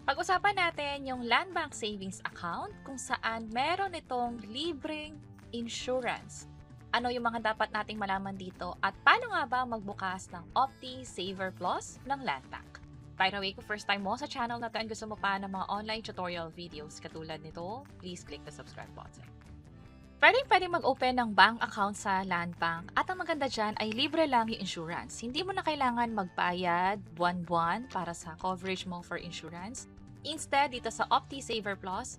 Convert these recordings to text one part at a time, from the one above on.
Pag-usapan natin yung Land Bank Savings Account kung saan meron itong libreng insurance. Ano yung mga dapat nating malaman dito at paano nga ba magbukas ng Opti Saver Plus ng Land Bank? By the way, kung first time mo sa channel na to and gusto mo pa ng mga online tutorial videos katulad nito, please click the subscribe button. Pwede mag-open ng bank account sa Land Bank at ang maganda dyan ay libre lang yung insurance. Hindi mo na kailangan magbayad buwan-buwan para sa coverage mo for insurance. Instead, dito sa Opti Saver Plus,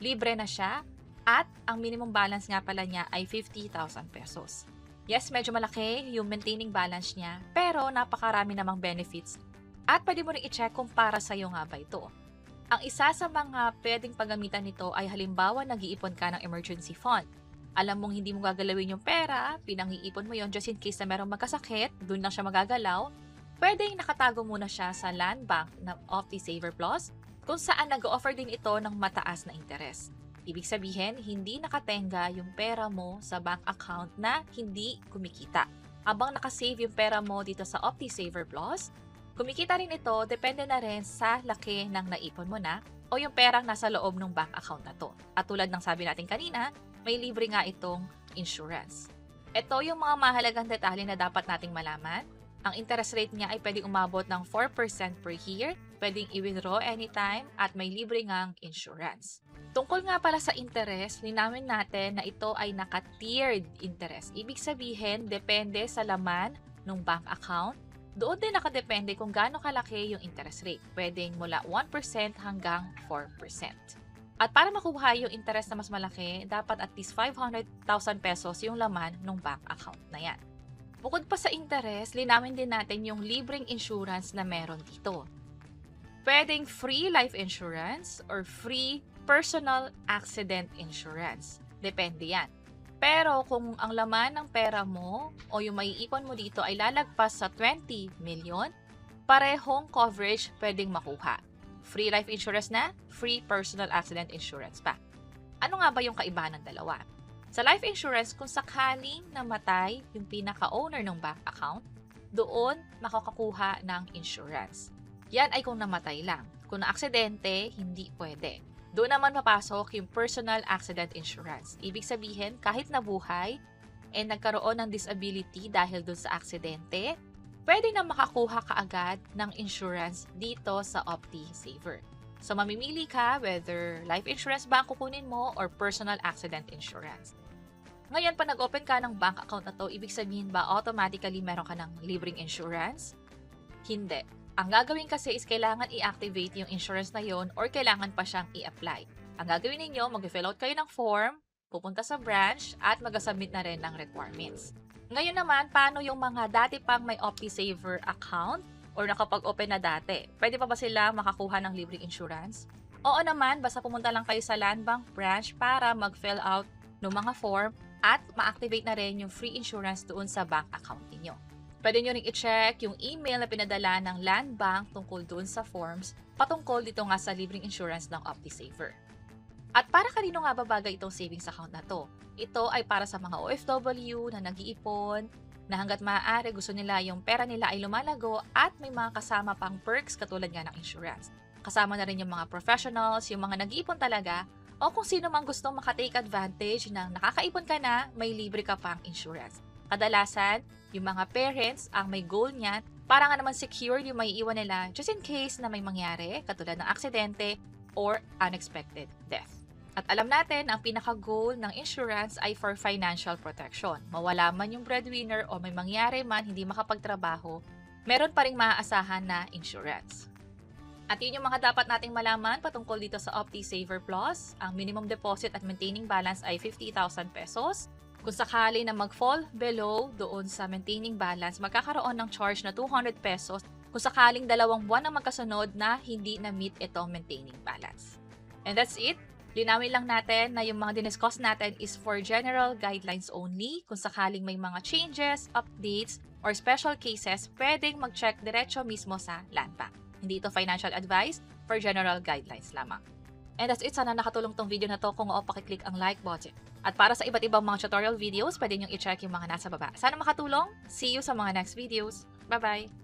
libre na siya at ang minimum balance nga pala niya ay 50,000 pesos. Yes, medyo malaki yung maintaining balance niya, pero napakarami namang benefits at pwede mo rin i-check kung para sa'yo nga ba ito. Ang isa sa mga pwedeng paggamitan nito ay halimbawa nag-iipon ka ng emergency fund. Alam mong hindi mo gagalawin yung pera, pinang-iipon mo yon just in case na merong magkasakit, dun lang siya magagalaw. Pwedeng nakatago muna siya sa Land Bank ng Opti Saver Plus, kung saan nag-offer din ito ng mataas na interes. Ibig sabihin, hindi nakatenga yung pera mo sa bank account na hindi kumikita. Habang nakasave yung pera mo dito sa Opti Saver Plus, kumikita rin ito, depende na rin sa laki ng naipon mo na o yung perang nasa loob ng bank account na to. At tulad ng sabi natin kanina, may libre nga itong insurance. Ito yung mga mahalagang detalye na dapat nating malaman. Ang interest rate niya ay pwedeng umabot ng 4% per year, pwedeng i-withdraw anytime, at may libre ngang insurance. Tungkol nga pala sa interest, linawin natin na ito ay naka-tiered interest. Ibig sabihin, depende sa laman ng bank account. Doon din nakadepende kung gaano kalaki yung interest rate. Pwedeng mula 1% hanggang 4%. At para makuha yung interest na mas malaki, dapat at least 500,000 pesos yung laman ng bank account na yan. Bukod pa sa interest, linawin din natin yung libreng insurance na meron dito. Pwedeng free life insurance or free personal accident insurance. Depende yan. Pero kung ang laman ng pera mo o yung maiipon mo dito ay lalagpas sa 20 million, parehong coverage pwedeng makuha. Free life insurance na, free personal accident insurance pa. Ano nga ba yung kaibahan ng dalawa? Sa life insurance, kung sakaling namatay yung pinaka-owner ng bank account, doon makakakuha ng insurance. Yan ay kung namatay lang. Kung na-aksidente, hindi pwede. Doon naman papasok yung personal accident insurance. Ibig sabihin, kahit nabuhay, nagkaroon ng disability dahil doon sa aksidente, pwede na makakuha kaagad ng insurance dito sa Opti Saver. So, mamimili ka whether life insurance ba ang kukunin mo or personal accident insurance. Ngayon, pa nag-open ka ng bank account na to, ibig sabihin ba automatically meron ka ng libreng insurance? Hindi. Ang gagawin kasi is kailangan i-activate yung insurance na yon or kailangan pa siyang i-apply. Ang gagawin ninyo, mag-fill out kayo ng form, pupunta sa branch, at mag-submit na rin ng requirements. Ngayon naman, paano yung mga dati pang may OptiSaver account or nakapag-open na dati? Pwede pa ba sila makakuha ng libreng insurance? Oo naman, basta pumunta lang kayo sa Land Bank branch para mag-fill out ng mga form at ma-activate na rin yung free insurance doon sa bank account niyo. Pwede nyo ring i-check yung email na pinadala ng Land Bank tungkol doon sa forms patungkol dito nga sa libreng insurance ng OptiSaver. At para kanino nga ba bagay itong savings account na to? Ito ay para sa mga OFW na nag-iipon, na hanggat maaari gusto nila yung pera nila ay lumalago at may mga kasama pang perks katulad nga ng insurance. Kasama na rin yung mga professionals, yung mga nag-iipon talaga, o kung sino mang gustong makatake advantage ng nakakaipon ka na, may libre ka pang insurance. Kadalasan, yung mga parents ang may goal niyan para nga naman secure yung maiiwan nila just in case na may mangyari katulad ng aksidente or unexpected death. At alam natin, ang pinaka-goal ng insurance ay for financial protection. Mawala man yung breadwinner o may mangyari man hindi makapagtrabaho, meron pa ring maaasahan na insurance. At yun yung mga dapat nating malaman patungkol dito sa Opti Saver Plus. Ang minimum deposit at maintaining balance ay 50,000 pesos. Kung sakali na mag-fall below doon sa maintaining balance, magkakaroon ng charge na 200 pesos kung sakaling 2 buwan na magkasunod na hindi na-meet itong maintaining balance. And that's it. Linawin lang natin na yung mga diniscuss natin is for general guidelines only. Kung sakaling may mga changes, updates, or special cases, pwedeng mag-check diretso mismo sa Land Bank. Hindi ito financial advice, for general guidelines lamang. And that's it. Sana nakatulong tong video na to. Kung oo, pakiclick ang like button. At para sa iba't ibang mga tutorial videos, pwede nyo i-check yung mga nasa baba. Sana makatulong. See you sa mga next videos. Bye-bye!